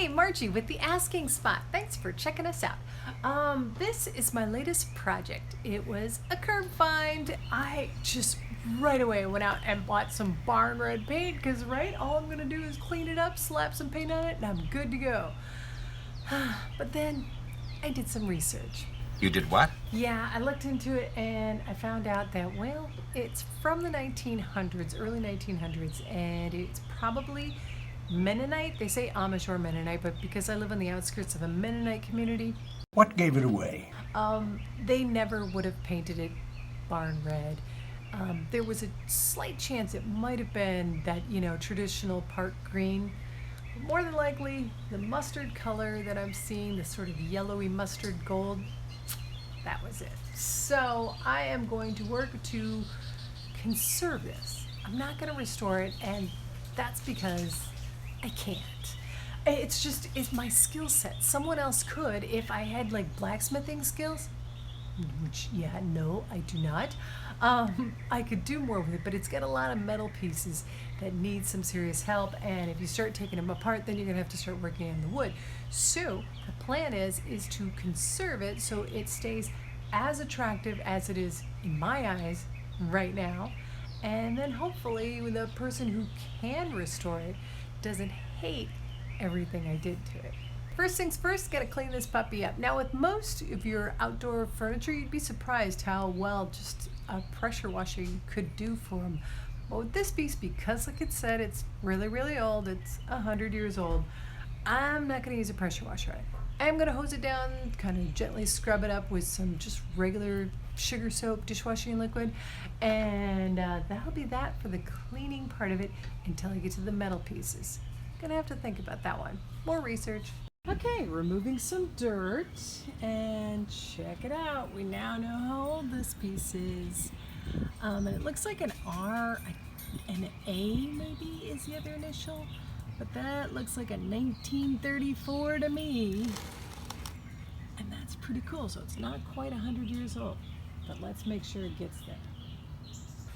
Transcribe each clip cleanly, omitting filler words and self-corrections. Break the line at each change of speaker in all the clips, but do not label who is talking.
Hey, Margie with the Asking Spot. Thanks for checking us out. This is my latest project. It was a curb find. I just right away went out and bought some barn red paint because all I'm gonna do is clean it up, slap some paint on it, and I'm good to go. But then I did some research.
You did what?
Yeah, I looked into it and I found out that, well, it's from the 1900s, early 1900s, and it's probably Mennonite. They say Amish or Mennonite, but because I live on the outskirts of a Mennonite community,
What gave it away?
they never would have painted it barn red. There was a slight chance it might have been that, traditional park green. More than likely, the mustard color that I'm seeing, the sort of yellowy mustard gold, that was it. So I am going to work to conserve this. I'm not going to restore it, and that's because I can't. It's my skill set. Someone else could if I had like blacksmithing skills, which, no, I do not. I could do more with it, but it's got a lot of metal pieces that need some serious help, and if you start taking them apart, then you're gonna have to start working on the wood. So the plan is to conserve it so it stays as attractive as it is in my eyes right now, and then hopefully the person who can restore it doesn't hate everything I did to it. First things first, gotta clean this puppy up. Now with most of your outdoor furniture, you'd be surprised how well just a pressure washing could do for them. But with this piece, because like it said, it's really, really old, it's 100 years old, I'm not gonna use a pressure washer on it. I'm gonna hose it down, kind of gently scrub it up with some just regular sugar soap dishwashing liquid, and that'll be that for the cleaning part of it until I get to the metal pieces. Gonna have to think about that one. More research. Okay, removing some dirt, and check it out. We now know how old this piece is. And it looks like an R, an A maybe is the other initial, but that looks like a 1934 to me. And that's pretty cool, so it's not quite 100 years old, but let's make sure it gets there.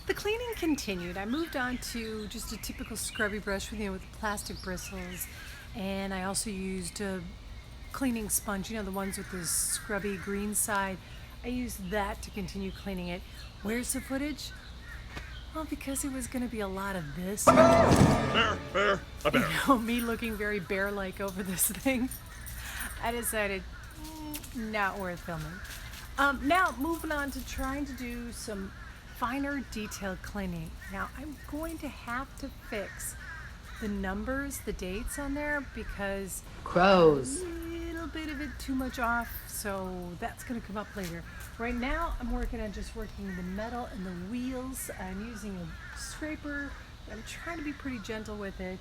The cleaning continued. I moved on to just a typical scrubby brush with the plastic bristles, and I also used a cleaning sponge, the ones with the scrubby green side. I used that to continue cleaning it. Where's the footage? Well, because it was going to be a lot of this.
A bear.
Me looking very bear-like over this thing. I decided, not worth filming. Now, moving on to trying to do some finer detailed cleaning. Now, I'm going to have to fix the numbers, the dates on there, because
Crows.
a little bit of it too much off, so that's going to come up later. Right now, I'm working on just working the metal and the wheels. I'm using a scraper. I'm trying to be pretty gentle with it,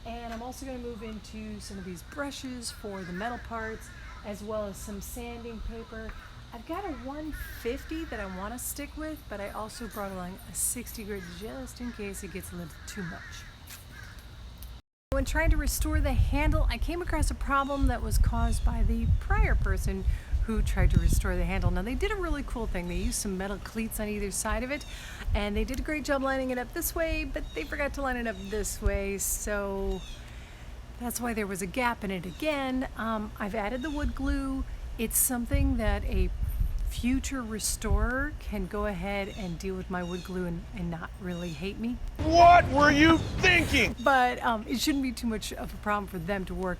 and I'm also going to move into some of these brushes for the metal parts, as well as some sanding paper. I've got a 150 that I want to stick with, but I also brought along a 60 grit just in case it gets a little too much. When trying to restore the handle, I came across a problem that was caused by the prior person who tried to restore the handle. Now, they did a really cool thing. They used some metal cleats on either side of it, and they did a great job lining it up this way, but they forgot to line it up this way, so that's why there was a gap in it again. I've added the wood glue. It's something that a future restorer can go ahead and deal with my wood glue and not really hate me.
What were you thinking?
But it shouldn't be too much of a problem for them to work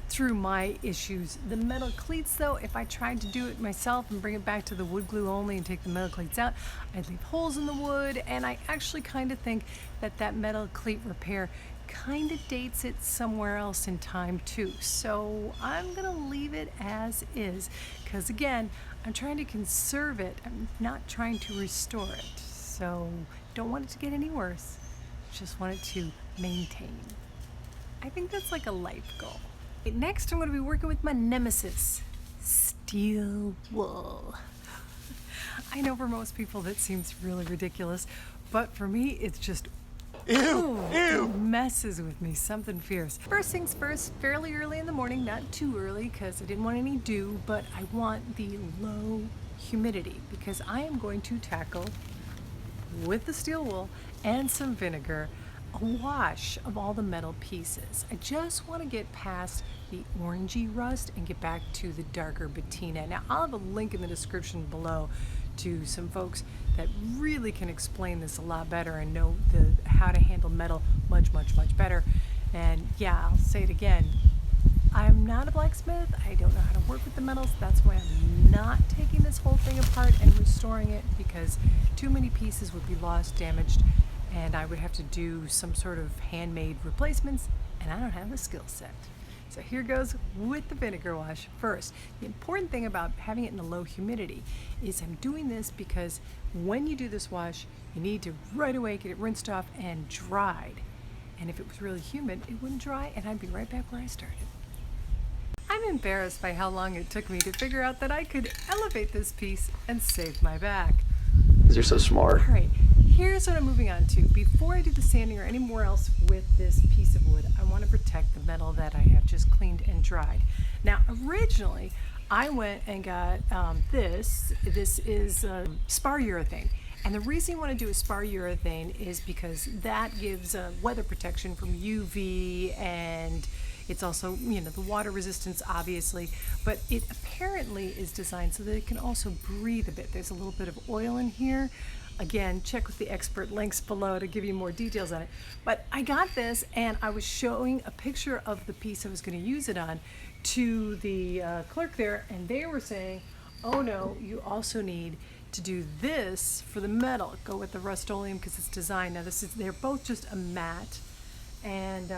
through my issues. The metal cleats, though, if I tried to do it myself and bring it back to the wood glue only and take the metal cleats out, I'd leave holes in the wood, and I actually kind of think that metal cleat repair kind of dates it somewhere else in time too. So I'm gonna leave it as is, because again, I'm trying to conserve it. I'm not trying to restore it. So don't want it to get any worse. Just want it to maintain. I think that's like a life goal. Next, I'm going to be working with my nemesis, steel wool. I know for most people that seems really ridiculous, but for me, it's just
Ew!
it messes with me, something fierce. First things first, fairly early in the morning, not too early because I didn't want any dew, but I want the low humidity because I am going to tackle, with the steel wool and some vinegar, a wash of all the metal pieces. I just want to get past the orangey rust and get back to the darker patina. Now, I'll have a link in the description below to some folks that really can explain this a lot better and know how to handle metal much better. And yeah, I'll say it again, I'm not a blacksmith. I don't know how to work with the metals. That's why I'm not taking this whole thing apart and restoring it, because too many pieces would be lost, damaged, and I would have to do some sort of handmade replacements, and I don't have the skill set. So here goes with the vinegar wash. First, the important thing about having it in a low humidity is I'm doing this because when you do this wash, you need to right away get it rinsed off and dried. And if it was really humid, it wouldn't dry, and I'd be right back where I started. I'm embarrassed by how long it took me to figure out that I could elevate this piece and save my back.
You're so smart.
All right, here's what I'm moving on to. Before I do the sanding or anywhere else with this piece of wood, I want to protect the metal that I have just cleaned and dried. Now, originally, I went and got this. This is Spar Urethane. And the reason you want to do a Spar Urethane is because that gives weather protection from UV, and it's also, the water resistance, obviously, but it apparently is designed so that it can also breathe a bit. There's a little bit of oil in here. Again, check with the expert links below to give you more details on it. But I got this, and I was showing a picture of the piece I was going to use it on to the clerk there, and they were saying, oh no, you also need to do this for the metal. Go with the Rust-Oleum because it's designed. Now they're both just a matte, and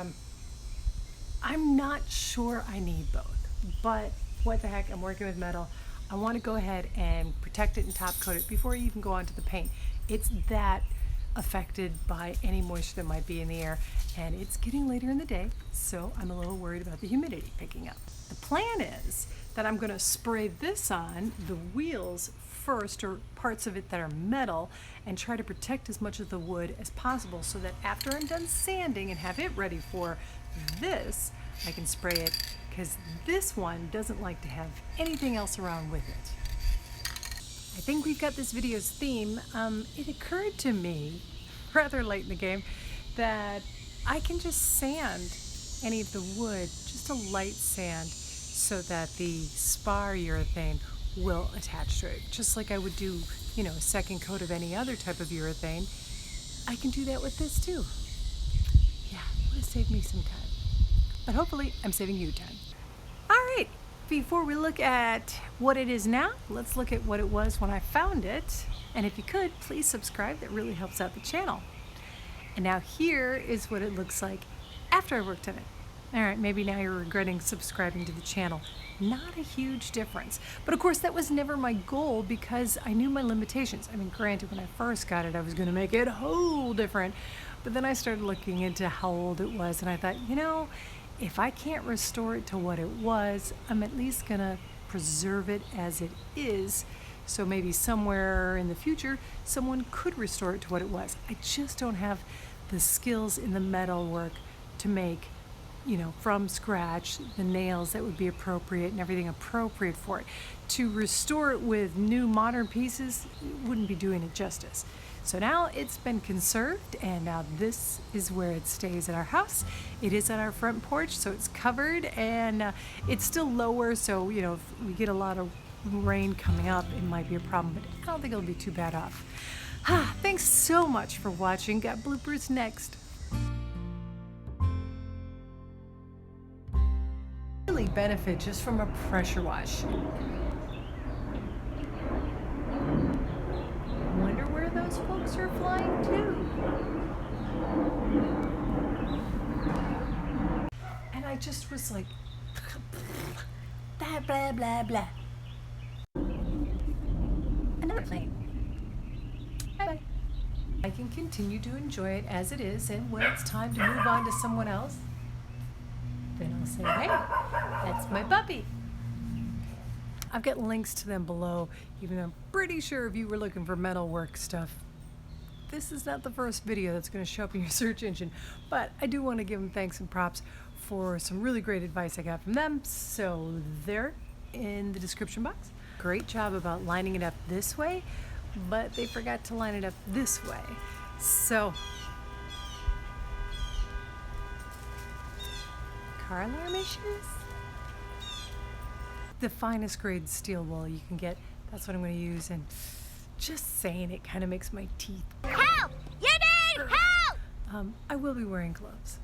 I'm not sure I need both, but what the heck, I'm working with metal. I want to go ahead and protect it and top coat it before I even go on to the paint. It's that affected by any moisture that might be in the air, and it's getting later in the day, so I'm a little worried about the humidity picking up. The plan is that I'm going to spray this on the wheels first, or parts of it that are metal, and try to protect as much of the wood as possible so that after I'm done sanding and have it ready for this, I can spray it, because this one doesn't like to have anything else around with it. I think we've got this video's theme. It occurred to me rather late in the game that I can just sand any of the wood, just a light sand, so that the Spar Urethane will attach to it. Just like I would do, a second coat of any other type of urethane, I can do that with this too. Yeah, it would have saved me some time. But hopefully I'm saving you time. All right, before we look at what it is now, let's look at what it was when I found it. And if you could, please subscribe. That really helps out the channel. And now here is what it looks like after I worked on it. All right, maybe now you're regretting subscribing to the channel. Not a huge difference. But of course, that was never my goal because I knew my limitations. I mean, granted, when I first got it, I was going to make it a whole different. But then I started looking into how old it was, and I thought, if I can't restore it to what it was, I'm at least going to preserve it as it is. So maybe somewhere in the future, someone could restore it to what it was. I just don't have the skills in the metal work to make, from scratch, the nails that would be appropriate and everything appropriate for it. To restore it with new modern pieces wouldn't be doing it justice. So now it's been conserved, and now this is where it stays at our house. It is on our front porch, so it's covered, and it's still lower, so if we get a lot of rain coming up, it might be a problem, but I don't think it'll be too bad off. Thanks so much for watching. Got bloopers next. Really benefit just from a pressure wash. Wonder where those folks are flying to. And I just was like, blah, blah, blah, blah. Another plane. Bye-bye. I can continue to enjoy it as it is, and when it's time to move on to someone else, then I'll say, hey, that's my puppy. I've got links to them below, even though I'm pretty sure if you were looking for metalwork stuff, this is not the first video that's going to show up in your search engine. But I do want to give them thanks and props for some really great advice I got from them. So they're in the description box. Great job about lining it up this way, but they forgot to line it up this way. So car alarm issues? The finest grade steel wool you can get, that's what I'm going to use, and just saying it kind of makes my teeth.
Help! You need help!
I will be wearing gloves.